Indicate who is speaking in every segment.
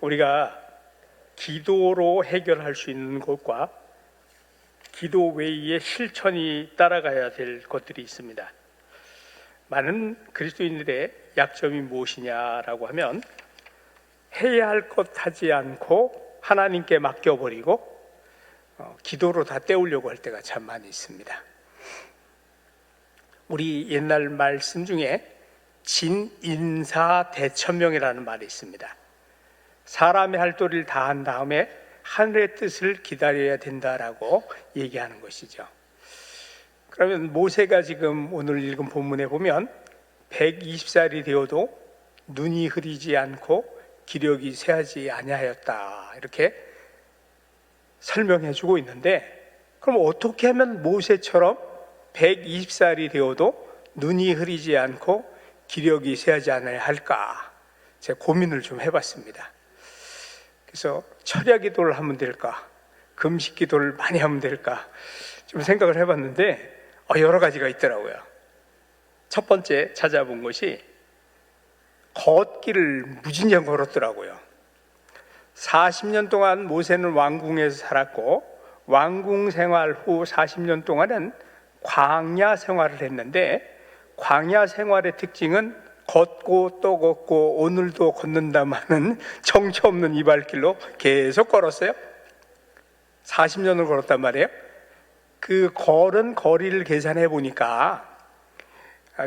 Speaker 1: 우리가 기도로 해결할 수 있는 것과 기도 외에 실천이 따라가야 될 것들이 있습니다. 많은 그리스도인들의 약점이 무엇이냐라고 하면 해야 할 것 하지 않고 하나님께 맡겨버리고 기도로 다 때우려고 할 때가 참 많이 있습니다. 우리 옛날 말씀 중에 진인사대천명이라는 말이 있습니다. 사람의 할 도리를 다 한 다음에 하늘의 뜻을 기다려야 된다라고 얘기하는 것이죠. 그러면 모세가 지금 오늘 읽은 본문에 보면 120살이 되어도 눈이 흐리지 않고 기력이 쇠하지 아니하였다 이렇게 설명해 주고 있는데, 그럼 어떻게 하면 모세처럼 120살이 되어도 눈이 흐리지 않고 기력이 쇠하지 않아야 할까? 제가 고민을 좀 해봤습니다. 그래서 철야 기도를 하면 될까? 금식 기도를 많이 하면 될까? 좀 생각을 해봤는데 여러 가지가 있더라고요. 첫 번째 찾아본 것이 걷기를 무진장 걸었더라고요. 40년 동안 모세는 왕궁에서 살았고 왕궁 생활 후 40년 동안은 광야 생활을 했는데, 광야 생활의 특징은 걷고 또 걷고 오늘도 걷는다마는 정처 없는 이발길로 계속 걸었어요. 40년을 걸었단 말이에요. 그 걸은 거리를 계산해 보니까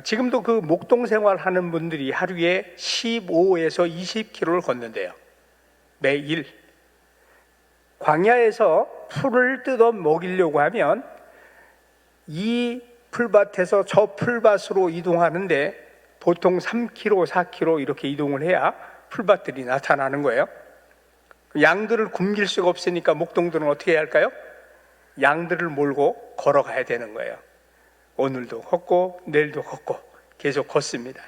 Speaker 1: 지금도 그 목동 생활하는 분들이 하루에 15에서 20km를 걷는데요. 매일. 광야에서 풀을 뜯어 먹이려고 하면 이 풀밭에서 저 풀밭으로 이동하는데 보통 3km, 4km 이렇게 이동을 해야 풀밭들이 나타나는 거예요. 양들을 굶길 수가 없으니까 목동들은 어떻게 해야 할까요? 양들을 몰고 걸어가야 되는 거예요. 오늘도 걷고 내일도 걷고 계속 걷습니다.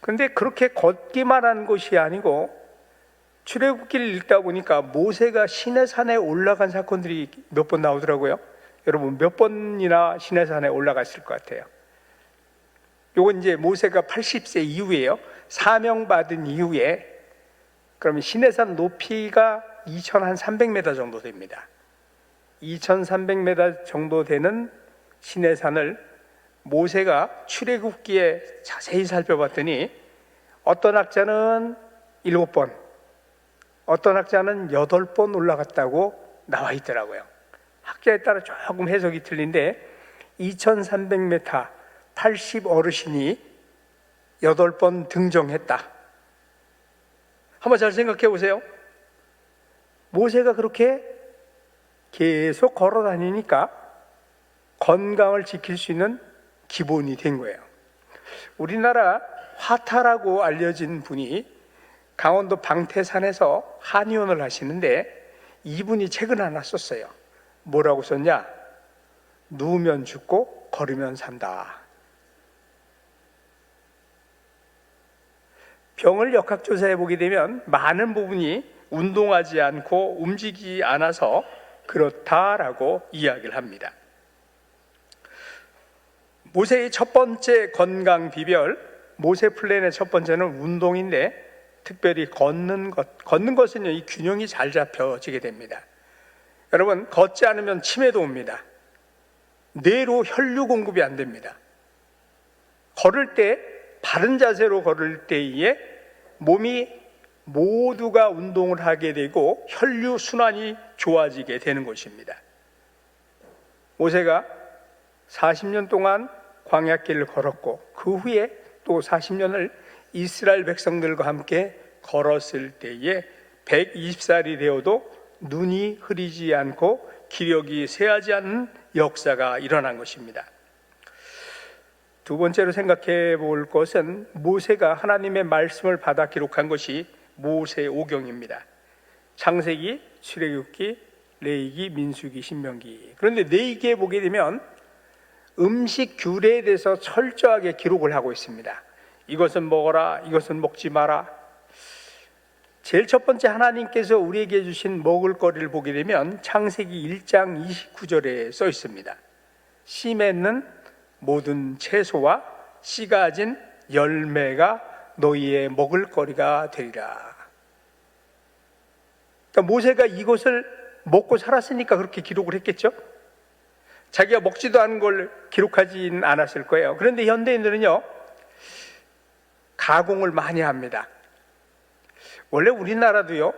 Speaker 1: 그런데 그렇게 걷기만 한 것이 아니고 출애굽기를 읽다 보니까 모세가 시내산에 올라간 사건들이 몇 번 나오더라고요. 여러분 몇 번이나 시내산에 올라갔을 것 같아요? 요건 이제 모세가 80세 이후에요. 사명받은 이후에. 그러면 시내산 높이가 2,300m 정도 됩니다. 2,300m 정도 되는 시내산을 모세가 출애굽기에 자세히 살펴봤더니 어떤 학자는 7번, 어떤 학자는 8번 올라갔다고 나와 있더라고요. 학자에 따라 조금 해석이 틀린데 2,300m 80 어르신이 8번 등정했다. 한번 잘 생각해 보세요. 모세가 그렇게 계속 걸어 다니니까 건강을 지킬 수 있는 기본이 된 거예요. 우리나라 화타라고 알려진 분이 강원도 방태산에서 한의원을 하시는데 이분이 책을 하나 썼어요. 뭐라고 썼냐? 누우면 죽고 걸으면 산다. 병을 역학조사해 보게 되면 많은 부분이 운동하지 않고 움직이지 않아서 그렇다라고 이야기를 합니다. 모세의 첫 번째 건강 비결, 모세 플랜의 첫 번째는 운동인데, 특별히 걷는 것은요, 이 균형이 잘 잡혀지게 됩니다. 여러분, 걷지 않으면 치매도 옵니다. 뇌로 혈류 공급이 안 됩니다. 걸을 때, 바른 자세로 걸을 때에 몸이 모두가 운동을 하게 되고 혈류 순환이 좋아지게 되는 것입니다. 모세가 40년 동안 광야길을 걸었고 그 후에 또 40년을 이스라엘 백성들과 함께 걸었을 때에 120살이 되어도 눈이 흐리지 않고 기력이 쇠하지 않는 역사가 일어난 것입니다. 두 번째로 생각해 볼 것은 모세가 하나님의 말씀을 받아 기록한 것이 모세오경입니다. 창세기, 출애굽기, 레위기, 민수기, 신명기. 그런데 레위기에 보게 되면 음식 규례에 대해서 철저하게 기록을 하고 있습니다. 이것은 먹어라, 이것은 먹지 마라. 제일 첫 번째 하나님께서 우리에게 주신 먹을거리를 보게 되면 창세기 1장 29절에 써 있습니다. 씨 맺는 모든 채소와 씨가 진 열매가 너희의 먹을거리가 되리라. 그러니까 모세가 이것을 먹고 살았으니까 그렇게 기록을 했겠죠. 자기가 먹지도 않은 걸 기록하진 않았을 거예요. 그런데 현대인들은요, 가공을 많이 합니다. 원래 우리나라도요,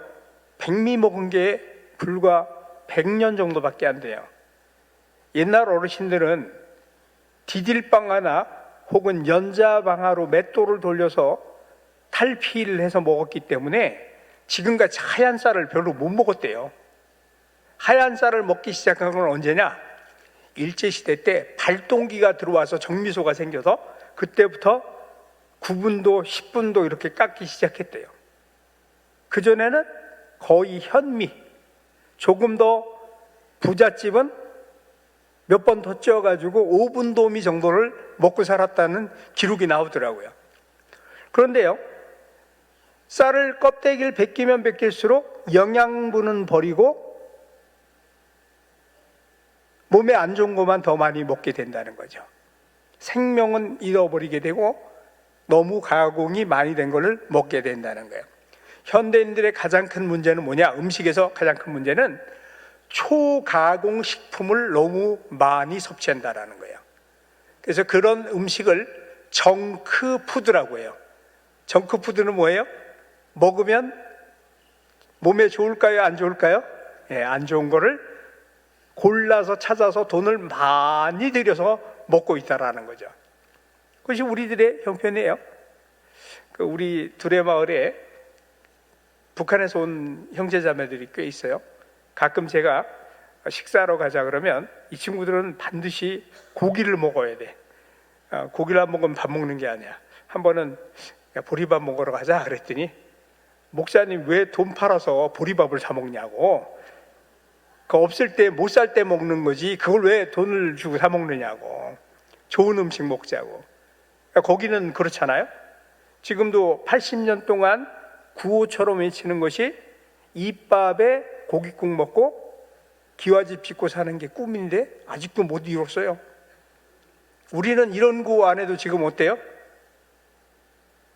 Speaker 1: 백미 먹은 게 불과 100년 정도밖에 안 돼요. 옛날 어르신들은 디딜방 하나 혹은 연자방아로 맷돌을 돌려서 탈피를 해서 먹었기 때문에 지금같이 하얀 쌀을 별로 못 먹었대요. 하얀 쌀을 먹기 시작한 건 언제냐? 일제시대 때 발동기가 들어와서 정미소가 생겨서 그때부터 9분도 10분도 이렇게 깎기 시작했대요. 그전에는 거의 현미, 조금 더 부잣집은 몇 번 더 쪄가지고 5분 도미 정도를 먹고 살았다는 기록이 나오더라고요. 그런데요, 쌀을 껍데기를 벗기면 벗길수록 영양분은 버리고 몸에 안 좋은 것만 더 많이 먹게 된다는 거죠. 생명은 잃어버리게 되고 너무 가공이 많이 된 것을 먹게 된다는 거예요. 현대인들의 가장 큰 문제는 뭐냐? 음식에서 가장 큰 문제는 초가공 식품을 너무 많이 섭취한다는 거예요. 그래서 그런 음식을 정크푸드라고 해요. 정크푸드는 뭐예요? 먹으면 몸에 좋을까요? 안 좋을까요? 안 좋은 거를 골라서 찾아서 돈을 많이 들여서 먹고 있다라는 거죠. 그것이 우리들의 형편이에요. 우리 두레마을에 북한에서 온 형제자매들이 꽤 있어요. 가끔 제가 식사하러 가자 그러면 이 친구들은 반드시 고기를 먹어야 돼. 고기를 안 먹으면 밥 먹는 게 아니야. 한 번은 보리밥 먹으러 가자 그랬더니 목사님 왜 돈 팔아서 보리밥을 사 먹냐고. 그 없을 때 못 살 때 먹는 거지 그걸 왜 돈을 주고 사 먹느냐고. 좋은 음식 먹자고. 거기는 그렇잖아요. 지금도 80년 동안 구호처럼 외치는 것이 이밥에 고깃국 먹고 기와집 짓고 사는 게 꿈인데 아직도 못 이뤘어요. 우리는 이런 구호 안 해도 지금 어때요?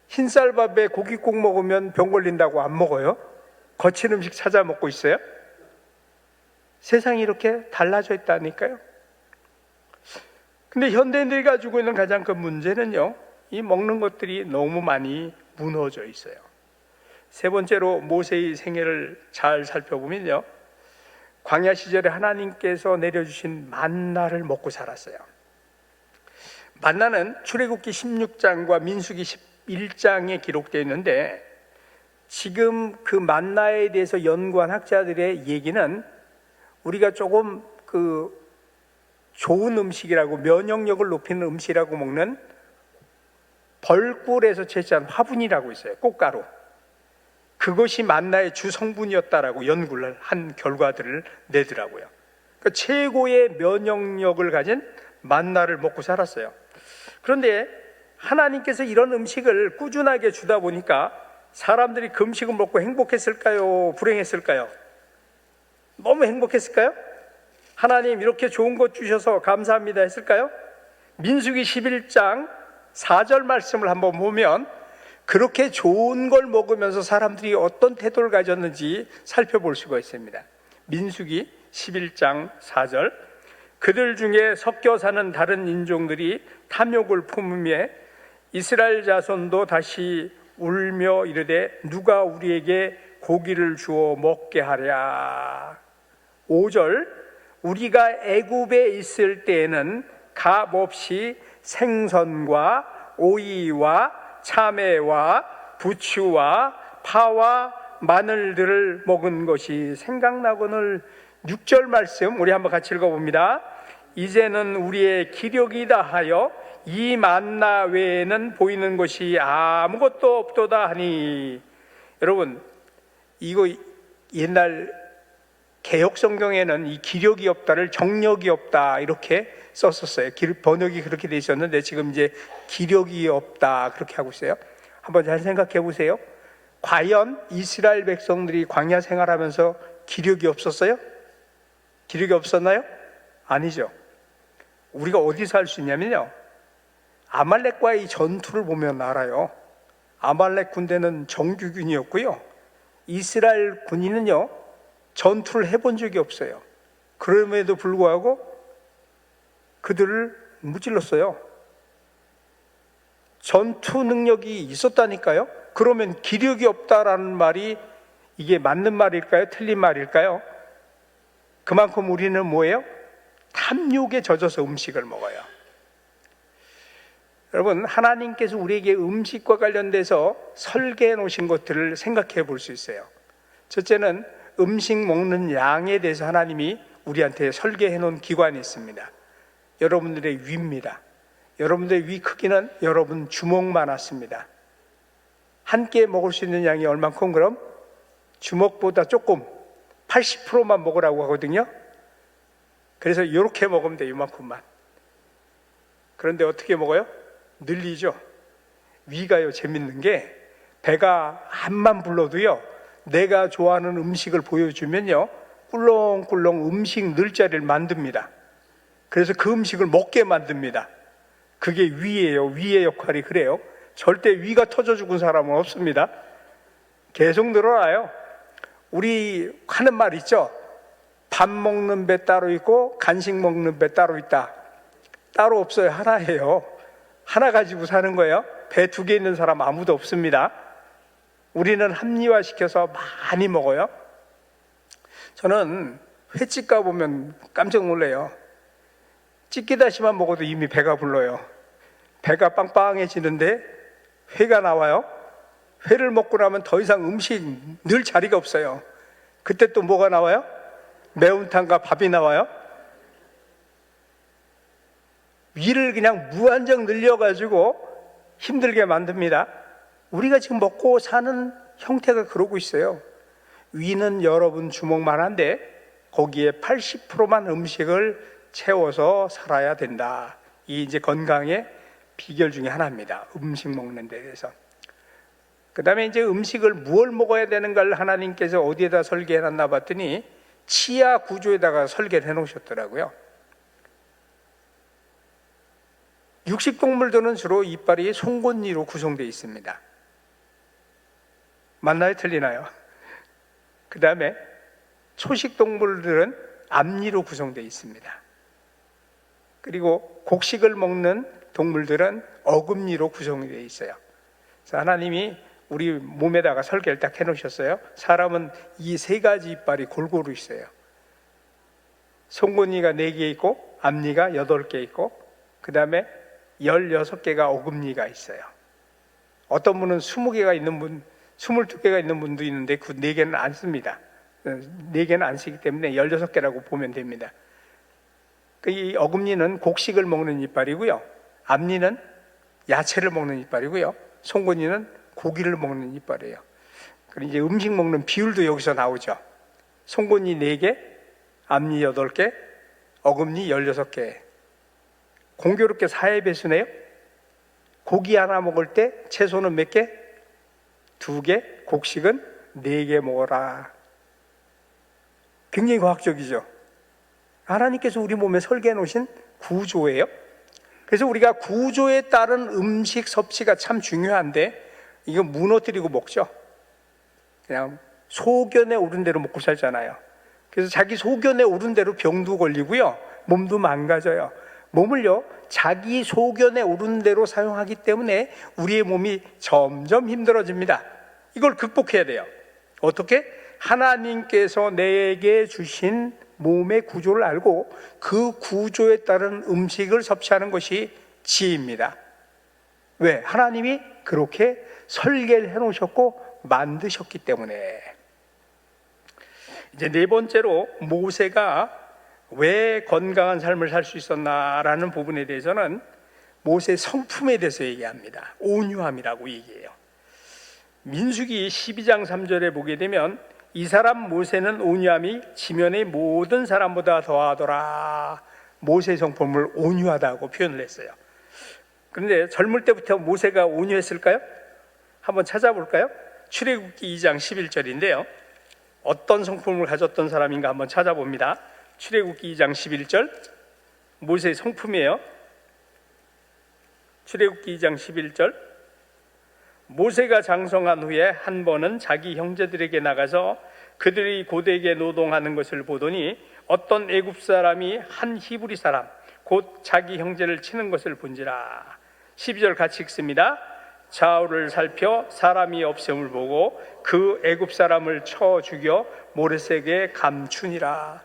Speaker 1: 흰쌀밥에 고깃국 먹으면 병 걸린다고 안 먹어요? 거친 음식 찾아 먹고 있어요? 세상이 이렇게 달라져 있다니까요. 근데 현대인들이 가지고 있는 가장 큰 문제는요, 이 먹는 것들이 너무 많이 무너져 있어요. 세 번째로 모세의 생애를 잘 살펴보면요, 광야 시절에 하나님께서 내려주신 만나를 먹고 살았어요. 만나는 출애굽기 16장과 민수기 11장에 기록되어 있는데 지금 그 만나에 대해서 연구한 학자들의 얘기는 우리가 조금 좋은 음식이라고 면역력을 높이는 음식이라고 먹는 벌꿀에서 채취한 화분이라고 있어요. 꽃가루. 그것이 만나의 주 성분이었다라고 연구를 한 결과들을 내더라고요. 그러니까 최고의 면역력을 가진 만나를 먹고 살았어요. 그런데 하나님께서 이런 음식을 꾸준하게 주다 보니까 사람들이 그 음식을 먹고 행복했을까요? 불행했을까요? 너무 행복했을까요? 하나님 이렇게 좋은 것 주셔서 감사합니다 했을까요? 민수기 11장 4절 말씀을 한번 보면 그렇게 좋은 걸 먹으면서 사람들이 어떤 태도를 가졌는지 살펴볼 수가 있습니다. 민수기 11장 4절, 그들 중에 섞여 사는 다른 인종들이 탐욕을 품으며 이스라엘 자손도 다시 울며 이르되 누가 우리에게 고기를 주어 먹게 하랴. 5절, 우리가 애굽에 있을 때에는 값없이 생선과 오이와 참외와 부추와 파와 마늘들을 먹은 것이 생각나거늘. 6절 말씀 우리 한번 같이 읽어봅니다. 이제는 우리의 기력이 다하여 이 만나 외에는 보이는 것이 아무것도 없도다 하니. 여러분, 이거 옛날 개역 성경에는 이 기력이 없다를 정력이 없다 이렇게 썼었어요. 번역이 그렇게 돼 있었는데 지금 이제 기력이 없다 그렇게 하고 있어요. 한번 잘 생각해 보세요. 과연 이스라엘 백성들이 광야 생활하면서 기력이 없었어요? 기력이 없었나요? 아니죠. 우리가 어디서 알 수 있냐면요, 아말렉과의 전투를 보면 알아요. 아말렉 군대는 정규군이었고요, 이스라엘 군인은요 전투를 해본 적이 없어요. 그럼에도 불구하고 그들을 무찔렀어요. 전투 능력이 있었다니까요. 그러면 기력이 없다라는 말이 이게 맞는 말일까요? 틀린 말일까요? 그만큼 우리는 뭐예요? 탐욕에 젖어서 음식을 먹어요. 여러분, 하나님께서 우리에게 음식과 관련돼서 설계해 놓으신 것들을 생각해 볼 수 있어요. 첫째는 음식 먹는 양에 대해서 하나님이 우리한테 설계해 놓은 기관이 있습니다. 여러분들의 위입니다. 여러분들의 위 크기는 여러분 주먹만 하십니다. 한 끼에 먹을 수 있는 양이 얼만큼? 그럼 주먹보다 조금 80%만 먹으라고 하거든요. 그래서 이렇게 먹으면 돼요. 이만큼만. 그런데 어떻게 먹어요? 늘리죠. 위가요, 재밌는 게 배가 한만 불러도요, 내가 좋아하는 음식을 보여주면요, 꿀렁꿀렁 음식 늘 자리를 만듭니다. 그래서 그 음식을 먹게 만듭니다. 그게 위예요. 위의 역할이 그래요. 절대 위가 터져 죽은 사람은 없습니다. 계속 늘어나요. 우리 하는 말 있죠. 밥 먹는 배 따로 있고 간식 먹는 배 따로 있다. 따로 없어요. 하나예요. 하나 가지고 사는 거예요. 배 2개 있는 사람 아무도 없습니다. 우리는 합리화시켜서 많이 먹어요. 저는 횟집 가보면 깜짝 놀래요. 찌개다시만 먹어도 이미 배가 불러요. 배가 빵빵해지는데 회가 나와요. 회를 먹고 나면 더 이상 음식 늘 자리가 없어요. 그때 또 뭐가 나와요? 매운탕과 밥이 나와요. 위를 그냥 무한정 늘려가지고 힘들게 만듭니다. 우리가 지금 먹고 사는 형태가 그러고 있어요. 위는 여러분 주먹만 한데 거기에 80%만 음식을 채워서 살아야 된다. 이 이제 건강의 비결 중에 하나입니다. 음식 먹는 데 대해서. 그 다음에 이제 음식을 무엇을 먹어야 되는 걸 하나님께서 어디에다 설계해 놨나 봤더니 치아 구조에다가 설계를 해 놓으셨더라고요. 육식동물들은 주로 이빨이 송곳니로 구성되어 있습니다. 맞나요? 틀리나요? 그 다음에 초식동물들은 앞니로 구성되어 있습니다. 그리고 곡식을 먹는 동물들은 어금니로 구성되어 있어요. 그래서 하나님이 우리 몸에다가 설계를 딱 해놓으셨어요. 사람은 이 3가지 이빨이 골고루 있어요. 송곳니가 4개 있고 앞니가 8개 있고 그 다음에 16개가 어금니가 있어요. 어떤 분은 20개가 있는 분, 22개가 있는 분도 있는데 그 4개는 안 씁니다. 4개는 안 쓰기 때문에 16개라고 보면 됩니다. 이 어금니는 곡식을 먹는 이빨이고요. 앞니는 야채를 먹는 이빨이고요. 송곳니는 고기를 먹는 이빨이에요. 그리고 이제 음식 먹는 비율도 여기서 나오죠. 송곳니 4개, 앞니 8개, 어금니 16개. 공교롭게 4의 배수네요. 고기 하나 먹을 때 채소는 몇 개? 2개, 곡식은 4개 먹어라. 굉장히 과학적이죠. 하나님께서 우리 몸에 설계해 놓으신 구조예요. 그래서 우리가 구조에 따른 음식 섭취가 참 중요한데 이거 무너뜨리고 먹죠. 그냥 소견에 오른 대로 먹고 살잖아요. 그래서 자기 소견에 오른 대로 병도 걸리고요, 몸도 망가져요. 몸을요, 자기 소견에 오른 대로 사용하기 때문에 우리의 몸이 점점 힘들어집니다. 이걸 극복해야 돼요. 어떻게? 하나님께서 내게 주신 몸의 구조를 알고 그 구조에 따른 음식을 섭취하는 것이 지혜입니다. 왜? 하나님이 그렇게 설계를 해놓으셨고 만드셨기 때문에. 이제 4번째로 모세가 왜 건강한 삶을 살 수 있었나라는 부분에 대해서는 모세의 성품에 대해서 얘기합니다. 온유함이라고 얘기해요. 민수기 12장 3절에 보게 되면 이 사람 모세는 온유함이 지면의 모든 사람보다 더하더라. 모세의 성품을 온유하다고 표현을 했어요. 그런데 젊을 때부터 모세가 온유했을까요? 한번 찾아볼까요? 출애굽기 2장 11절인데요. 어떤 성품을 가졌던 사람인가 한번 찾아봅니다. 출애굽기 2장 11절 모세의 성품이에요. 출애굽기 2장 11절 모세가 장성한 후에 한 번은 자기 형제들에게 나가서 그들이 고되게 노동하는 것을 보더니 어떤 애굽 사람이 한 히브리 사람 곧 자기 형제를 치는 것을 본지라. 12절 같이 읽습니다. 좌우를 살펴 사람이 없음을 보고 그 애굽 사람을 쳐 죽여 모레색에 감추니라.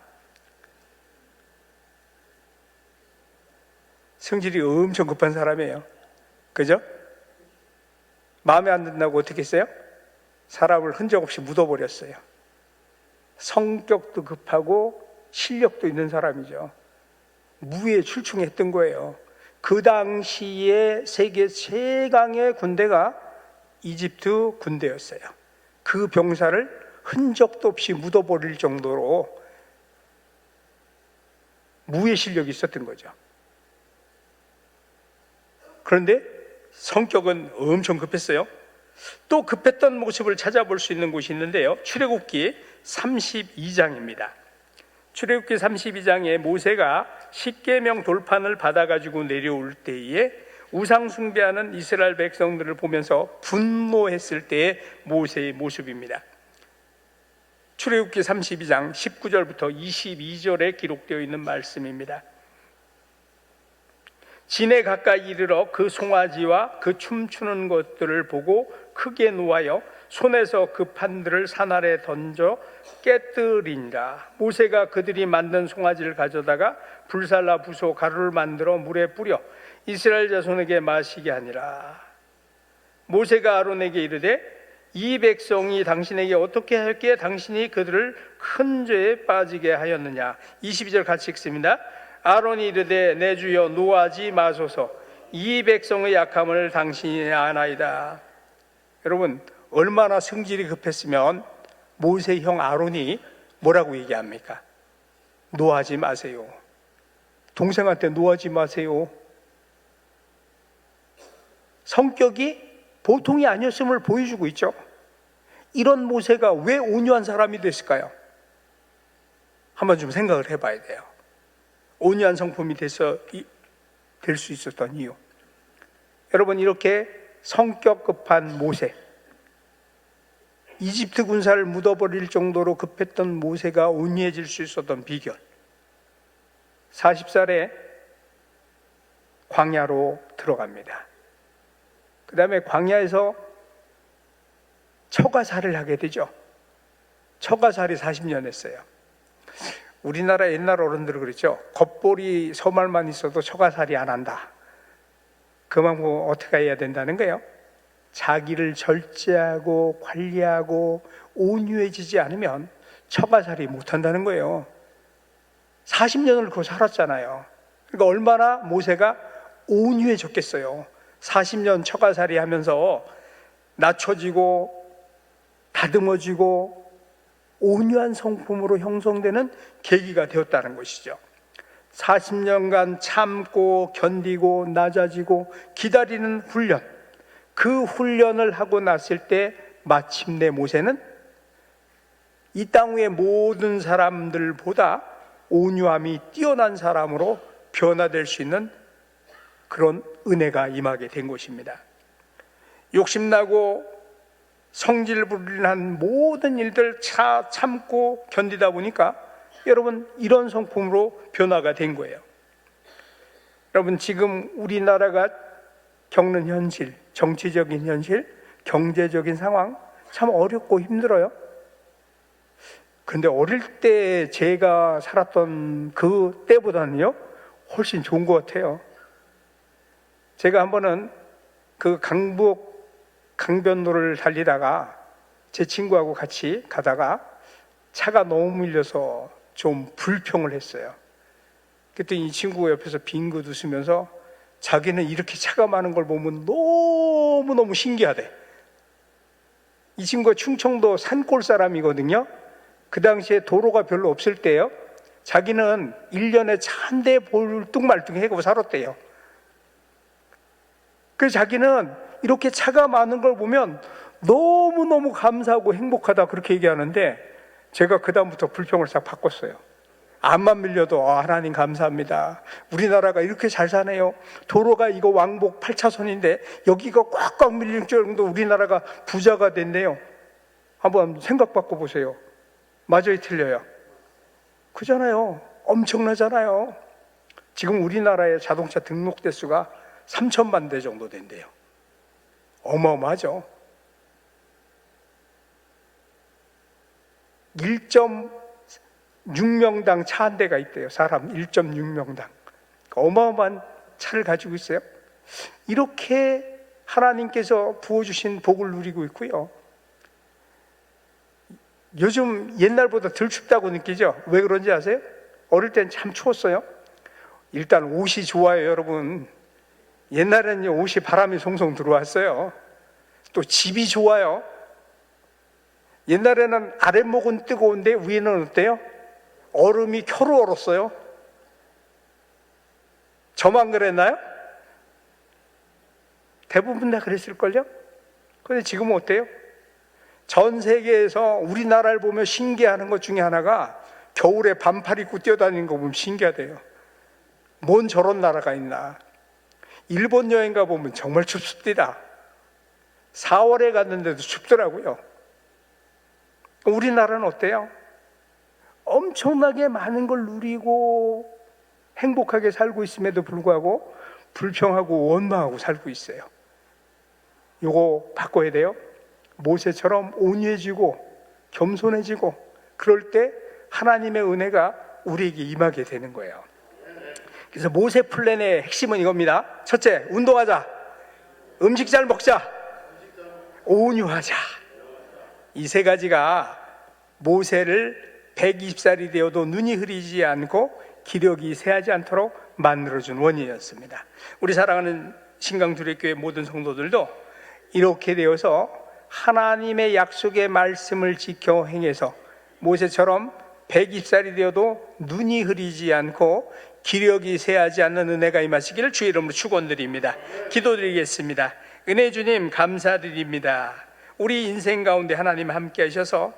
Speaker 1: 성질이 엄청 급한 사람이에요. 그죠? 마음에 안 든다고 어떻게 했어요? 사람을 흔적 없이 묻어버렸어요. 성격도 급하고 실력도 있는 사람이죠. 무에 출중했던 거예요. 그 당시에 세계 최강의 군대가 이집트 군대였어요. 그 병사를 흔적도 없이 묻어버릴 정도로 무의 실력이 있었던 거죠. 그런데 성격은 엄청 급했어요. 또 급했던 모습을 찾아볼 수 있는 곳이 있는데요. 출애굽기 32장입니다. 출애굽기 32장에 모세가 십계명 돌판을 받아가지고 내려올 때에 우상 숭배하는 이스라엘 백성들을 보면서 분노했을 때의 모세의 모습입니다. 출애굽기 32장 19절부터 22절에 기록되어 있는 말씀입니다. 진에 가까이 이르러 그 송아지와 그 춤추는 것들을 보고 크게 노하여 손에서 그 판들을 산 아래 던져 깨뜨리니라. 모세가 그들이 만든 송아지를 가져다가 불살라 부소 가루를 만들어 물에 뿌려 이스라엘 자손에게 마시게 하니라. 모세가 아론에게 이르되 이 백성이 당신에게 어떻게 하였기에 당신이 그들을 큰 죄에 빠지게 하였느냐. 22절 같이 읽습니다. 아론이 이르되 내 주여 노하지 마소서 이 백성의 약함을 당신이 아나이다. 여러분, 얼마나 성질이 급했으면 모세 형 아론이 뭐라고 얘기합니까? 노하지 마세요. 동생한테 노하지 마세요. 성격이 보통이 아니었음을 보여주고 있죠. 이런 모세가 왜 온유한 사람이 됐을까요? 한번 좀 생각을 해봐야 돼요. 온유한 성품이 될 수 있었던 이유. 여러분, 이렇게 성격 급한 모세, 이집트 군사를 묻어버릴 정도로 급했던 모세가 온유해질 수 있었던 비결. 40살에 광야로 들어갑니다. 그 다음에 광야에서 처가살이를 하게 되죠. 처가살이 40년 했어요. 우리나라 옛날 어른들은 그랬죠. 겉보리 소말만 있어도 처가살이 안 한다. 그만 어떻게 해야 된다는 거예요? 자기를 절제하고 관리하고 온유해지지 않으면 처가살이 못한다는 거예요. 40년을 그거 살았잖아요. 그러니까 얼마나 모세가 온유해졌겠어요. 40년 처가살이 하면서 낮춰지고 다듬어지고 온유한 성품으로 형성되는 계기가 되었다는 것이죠. 40년간 참고 견디고 낮아지고 기다리는 훈련, 그 훈련을 하고 났을 때 마침내 모세는 이 땅 위의 모든 사람들보다 온유함이 뛰어난 사람으로 변화될 수 있는 그런 은혜가 임하게 된 것입니다. 욕심나고 성질부린한 모든 일들 참고 견디다 보니까 여러분 이런 성품으로 변화가 된 거예요. 여러분, 지금 우리나라가 겪는 현실, 정치적인 현실, 경제적인 상황 참 어렵고 힘들어요. 근데 어릴 때 제가 살았던 그 때보다는요 훨씬 좋은 것 같아요. 제가 한 번은 그 강북 강변도를 달리다가 제 친구하고 같이 가다가 차가 너무 밀려서 좀 불평을 했어요. 그랬더니 이 친구가 옆에서 빙긋 웃으면서 자기는 이렇게 차가 많은 걸 보면 너무너무 신기하대. 이 친구가 충청도 산골 사람이거든요. 그 당시에 도로가 별로 없을 때요, 자기는 1년에 차 한 대 볼뚱말뚱하고 살았대요. 그래서 자기는 이렇게 차가 많은 걸 보면 너무너무 감사하고 행복하다 그렇게 얘기하는데, 제가 그 다음부터 불평을 싹 바꿨어요. 암만 밀려도 하나님 감사합니다. 우리나라가 이렇게 잘 사네요. 도로가 이거 왕복 8차선인데 여기가 꽉꽉 밀릴 정도 우리나라가 부자가 됐네요. 한번 생각 바꿔보세요. 맞아요, 틀려요? 그잖아요. 엄청나잖아요. 지금 우리나라의 자동차 등록 대수가 3천만 대 정도 된대요. 어마어마하죠. 1.6명당 차 한 대가 있대요. 사람 1.6명당. 어마어마한 차를 가지고 있어요. 이렇게 하나님께서 부어주신 복을 누리고 있고요. 요즘 옛날보다 덜 춥다고 느끼죠? 왜 그런지 아세요? 어릴 땐 참 추웠어요. 일단 옷이 좋아요, 여러분. 옛날에는 옷이 바람이 송송 들어왔어요. 또 집이 좋아요. 옛날에는 아랫목은 뜨거운데 위에는 어때요? 얼음이 켜로 얼었어요. 저만 그랬나요? 대부분 다 그랬을걸요? 근데 지금은 어때요? 전 세계에서 우리나라를 보면 신기해하는 것 중에 하나가 겨울에 반팔 입고 뛰어다니는 거 보면 신기하대요. 뭔 저런 나라가 있나. 일본 여행 가보면 정말 춥습니다. 4월에 갔는데도 춥더라고요. 우리나라는 어때요? 엄청나게 많은 걸 누리고 행복하게 살고 있음에도 불구하고 불평하고 원망하고 살고 있어요. 요거 바꿔야 돼요. 모세처럼 온유해지고 겸손해지고 그럴 때 하나님의 은혜가 우리에게 임하게 되는 거예요. 그래서 모세 플랜의 핵심은 이겁니다. 첫째, 운동하자. 음식 잘 먹자. 온유하자. 이 세 가지가 모세를 120살이 되어도 눈이 흐리지 않고 기력이 쇠하지 않도록 만들어준 원인이었습니다. 우리 사랑하는 신강두레교회 모든 성도들도 이렇게 되어서 하나님의 약속의 말씀을 지켜 행해서 모세처럼 120살이 되어도 눈이 흐리지 않고 기력이 쇠하지 않는 은혜가 임하시기를 주의 이름으로 축원드립니다. 기도드리겠습니다. 은혜 주님 감사드립니다. 우리 인생 가운데 하나님 함께 하셔서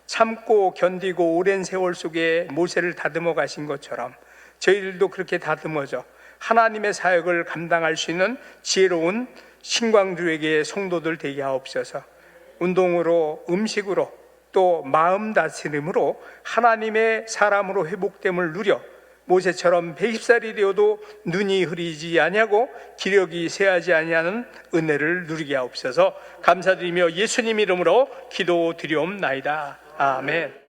Speaker 1: 참고 견디고 오랜 세월 속에 모세를 다듬어 가신 것처럼 저희들도 그렇게 다듬어져 하나님의 사역을 감당할 수 있는 지혜로운 신광주에게 성도들 되게 하옵소서. 운동으로 음식으로 또 마음 다스림으로 하나님의 사람으로 회복됨을 누려 모세처럼 120살이 되어도 눈이 흐리지 아니하고 기력이 쇠하지 아니하는 은혜를 누리게 하옵소서. 감사드리며 예수님 이름으로 기도드리옵나이다. 아멘.